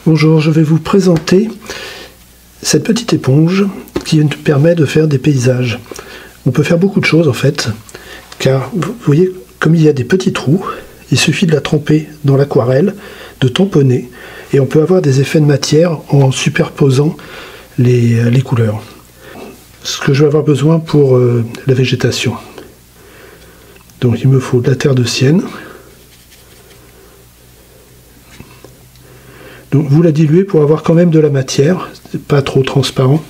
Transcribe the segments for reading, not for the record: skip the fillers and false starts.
Bonjour, je vais vous présenter cette petite éponge qui nous permet de faire des paysages. On peut faire beaucoup de choses en fait, car vous voyez, comme il y a des petits trous, il suffit de la tremper dans l'aquarelle, de tamponner, et on peut avoir des effets de matière en superposant les couleurs. Ce que je vais avoir besoin pour la végétation. Donc il me faut de la terre de sienne. Donc vous la diluez pour avoir quand même de la matière, pas trop transparent.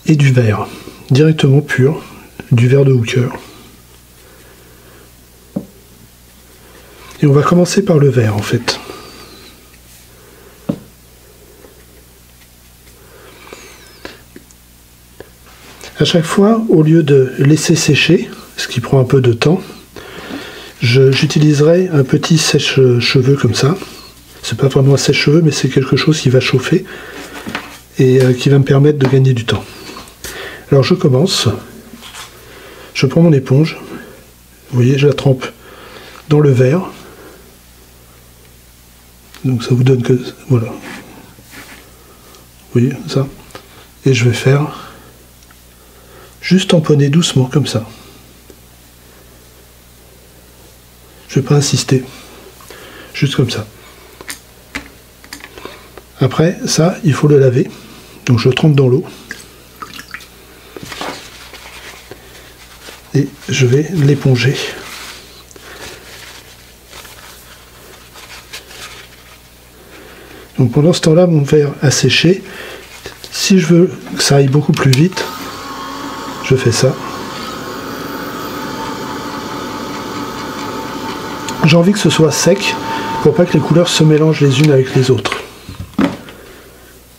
Et du verre, directement pur, du verre de Hooker. Et on va commencer par le verre en fait. À chaque fois, au lieu de laisser sécher, ce qui prend un peu de temps, j'utiliserai un petit sèche-cheveux comme ça. C'est pas vraiment un sèche-cheveux, mais c'est quelque chose qui va chauffer et qui va me permettre de gagner du temps. Alors je commence. Je prends mon éponge. Vous voyez, je la trempe dans le verre. Donc ça vous donne que... Voilà. Vous voyez, ça. Et je vais faire... juste tamponner doucement, comme ça. Je ne vais pas insister. Juste comme ça. Après, ça, il faut le laver. Donc je le trempe dans l'eau. Et je vais l'éponger. Donc pendant ce temps-là, mon verre a séché. Si je veux que ça aille beaucoup plus vite, je fais ça. J'ai envie que ce soit sec pour pas que les couleurs se mélangent les unes avec les autres.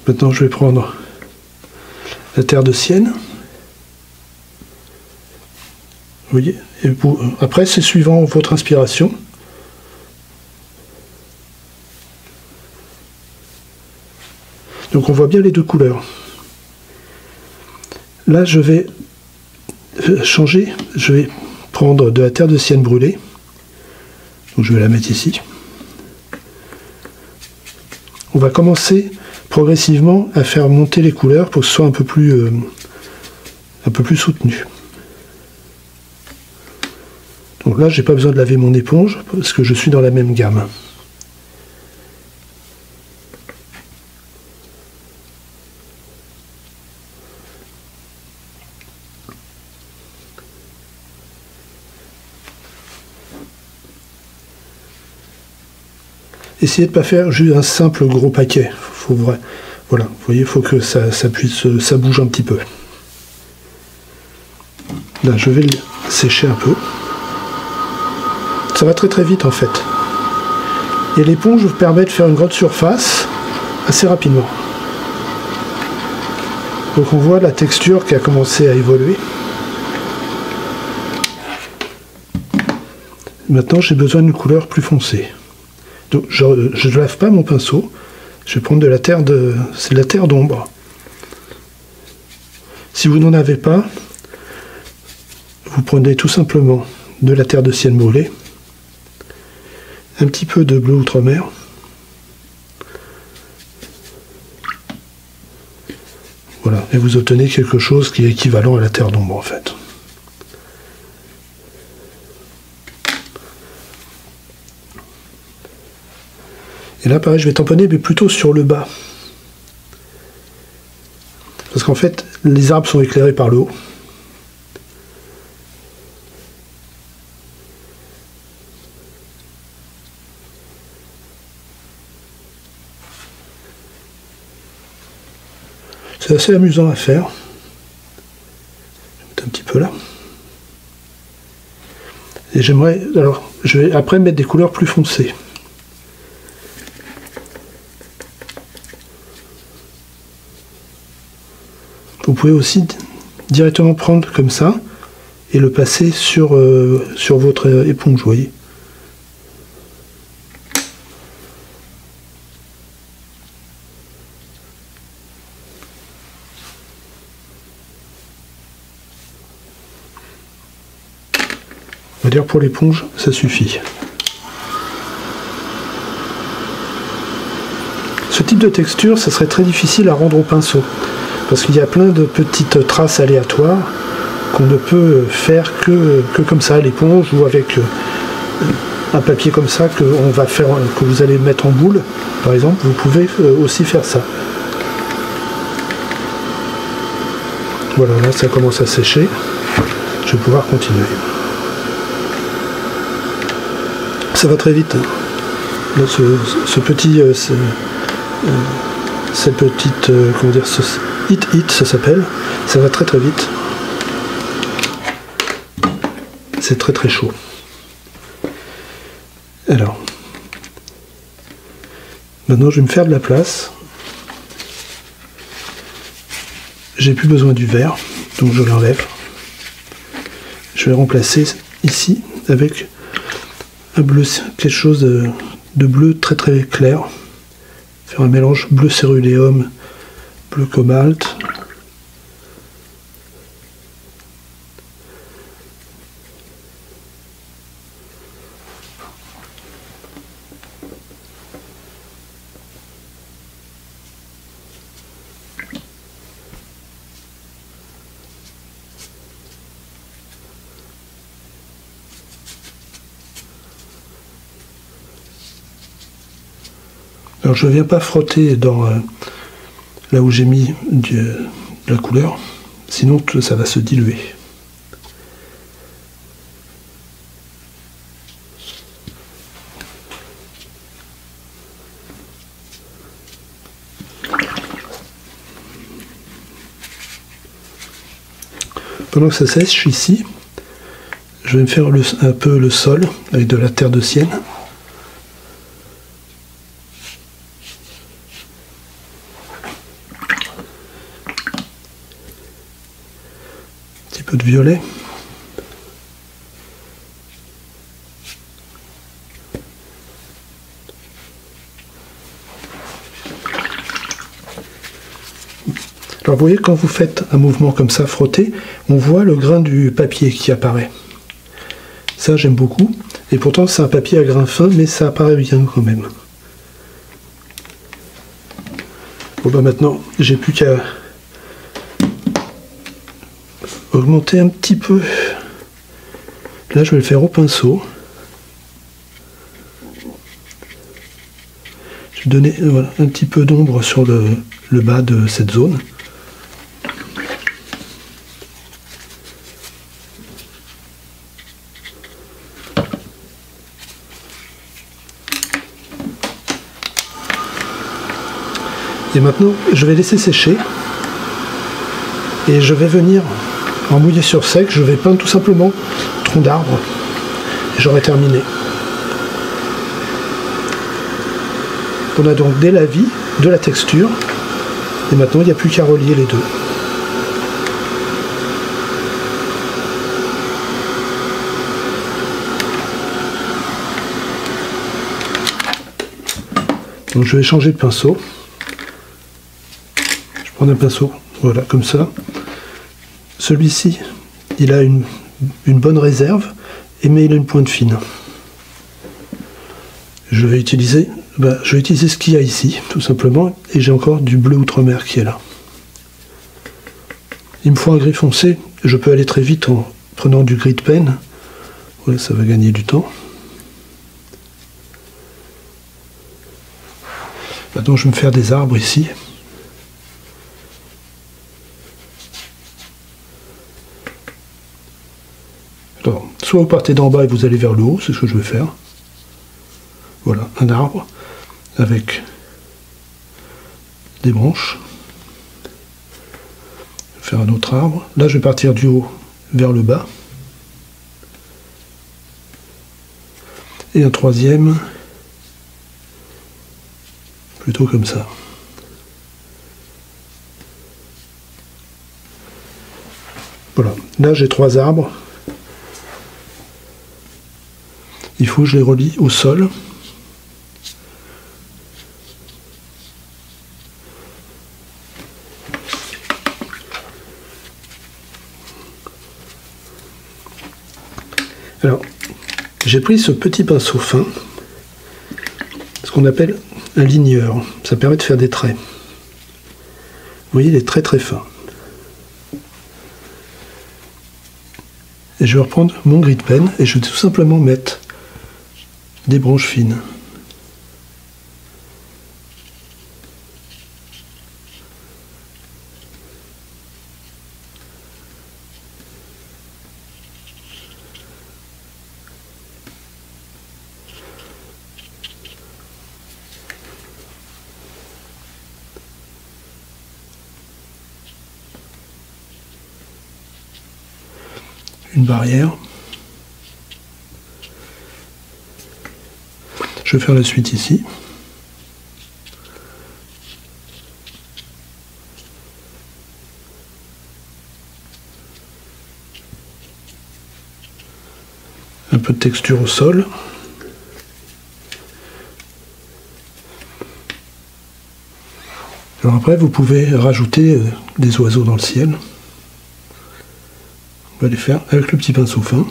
Maintenant, je vais prendre la terre de sienne. Vous voyez, et après, c'est suivant votre inspiration. Donc, on voit bien les deux couleurs. Là, je vais changer. Je vais prendre de la terre de sienne brûlée. Donc, je vais la mettre ici. On va commencer progressivement à faire monter les couleurs pour que ce soit un peu plus soutenu. Donc là, j'ai pas besoin de laver mon éponge parce que je suis dans la même gamme. Essayez de ne pas faire juste un simple gros paquet. Voilà, vous voyez, il faut que ça bouge un petit peu. Là, je vais le sécher un peu. Ça va très très vite en fait. Et l'éponge vous permet de faire une grande surface assez rapidement. Donc on voit la texture qui a commencé à évoluer. Maintenant, j'ai besoin d'une couleur plus foncée. Donc, je ne lave pas mon pinceau, je vais prendre c'est de la terre d'ombre. Si vous n'en avez pas, vous prenez tout simplement de la terre de sienne brûlée, un petit peu de bleu outre-mer, voilà, et vous obtenez quelque chose qui est équivalent à la terre d'ombre en fait. Et là, pareil, je vais tamponner, mais plutôt sur le bas. Parce qu'en fait, les arbres sont éclairés par le haut. C'est assez amusant à faire. Je vais mettre un petit peu là. Et j'aimerais... Alors, je vais après mettre des couleurs plus foncées. Vous pouvez aussi directement prendre comme ça et le passer sur votre éponge, vous voyez. On va dire pour l'éponge, ça suffit. Ce type de texture, ça serait très difficile à rendre au pinceau, parce qu'il y a plein de petites traces aléatoires qu'on ne peut faire que comme ça à l'éponge ou avec un papier comme ça que vous allez mettre en boule, par exemple. Vous pouvez aussi faire ça. Voilà, là ça commence à sécher. Je vais pouvoir continuer. Ça va très vite. Là, cette petite, comment dire, ce hit ça s'appelle. Ça va très très vite. C'est très très chaud. Alors, maintenant je vais me faire de la place. J'ai plus besoin du vert, donc je l'enlève. Je vais remplacer ici avec un bleu, quelque chose de bleu très très clair. Faire un mélange bleu céruléum, bleu cobalt. Alors je ne viens pas frotter dans là où j'ai mis de la couleur, sinon ça va se diluer. Pendant que ça sèche ici, je vais me faire un peu le sol avec de la terre de sienne. De violet. Alors vous voyez, quand vous faites un mouvement comme ça, frotter, on voit le grain du papier qui apparaît. Ça j'aime beaucoup. Et pourtant c'est un papier à grain fin, mais ça apparaît bien quand même. Bon bah maintenant, j'ai plus qu'à augmenter un petit peu. Là je vais le faire au pinceau. Je vais donner voilà, un petit peu d'ombre sur le bas de cette zone. Et maintenant je vais laisser sécher et je vais venir en mouiller sur sec, je vais peindre tout simplement tronc d'arbre et j'aurai terminé. On a donc dès la vie, de la texture, et maintenant il n'y a plus qu'à relier les deux. Donc je vais changer de pinceau. Je prends un pinceau, voilà, comme ça. Celui-ci, il a une bonne réserve, mais il a une pointe fine. Je vais utiliser ce qu'il y a ici, tout simplement, et j'ai encore du bleu outre-mer qui est là. Il me faut un gris foncé, je peux aller très vite en prenant du gris de pen. Ouais, ça va gagner du temps. Maintenant, je vais me faire des arbres ici. Alors, soit vous partez d'en bas et vous allez vers le haut, c'est ce que je vais faire. Voilà, un arbre avec des branches. Je vais faire un autre arbre. Là, je vais partir du haut vers le bas. Et un troisième, plutôt comme ça. Voilà, là j'ai 3 arbres. Il faut que je les relie au sol. Alors, j'ai pris ce petit pinceau fin, ce qu'on appelle un ligneur. Ça permet de faire des traits. Vous voyez, il est très très fin. Et je vais reprendre mon gris de pen et je vais tout simplement mettre des branches fines. Une barrière. Je vais faire la suite ici. Un peu de texture au sol. Alors après, vous pouvez rajouter des oiseaux dans le ciel. On va les faire avec le petit pinceau fin.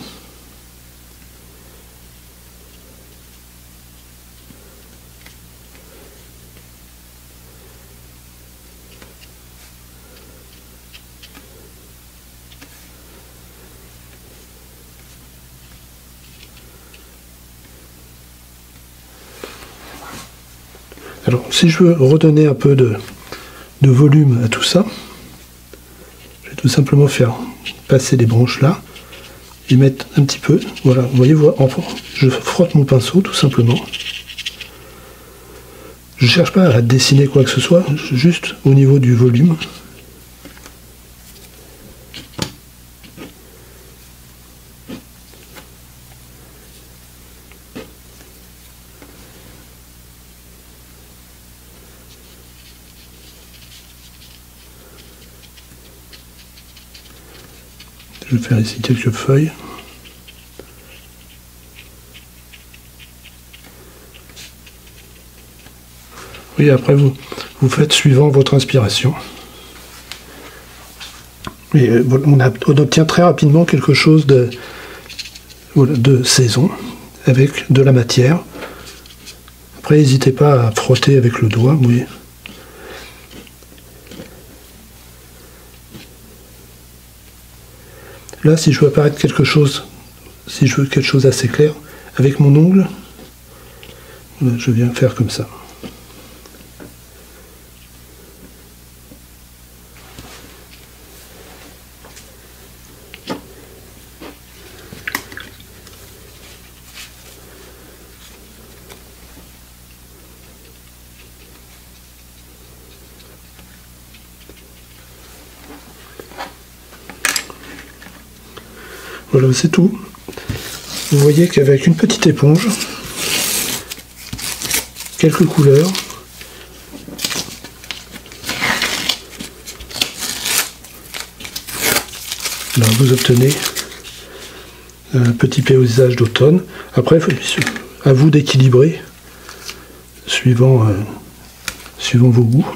Alors, si je veux redonner un peu de volume à tout ça, je vais tout simplement faire passer les branches là et mettre un petit peu, voilà, vous voyez, je frotte mon pinceau tout simplement. Je ne cherche pas à dessiner quoi que ce soit, juste au niveau du volume. Je vais faire ici quelques feuilles. Oui, après vous faites suivant votre inspiration. Et on obtient très rapidement quelque chose de saison avec de la matière. Après, n'hésitez pas à frotter avec le doigt. Oui. Là, si je veux apparaître quelque chose, si je veux quelque chose assez clair, avec mon ongle, je viens faire comme ça. Voilà, c'est tout. Vous voyez qu'avec une petite éponge, quelques couleurs, là, vous obtenez un petit paysage d'automne. Après, à vous d'équilibrer suivant vos goûts.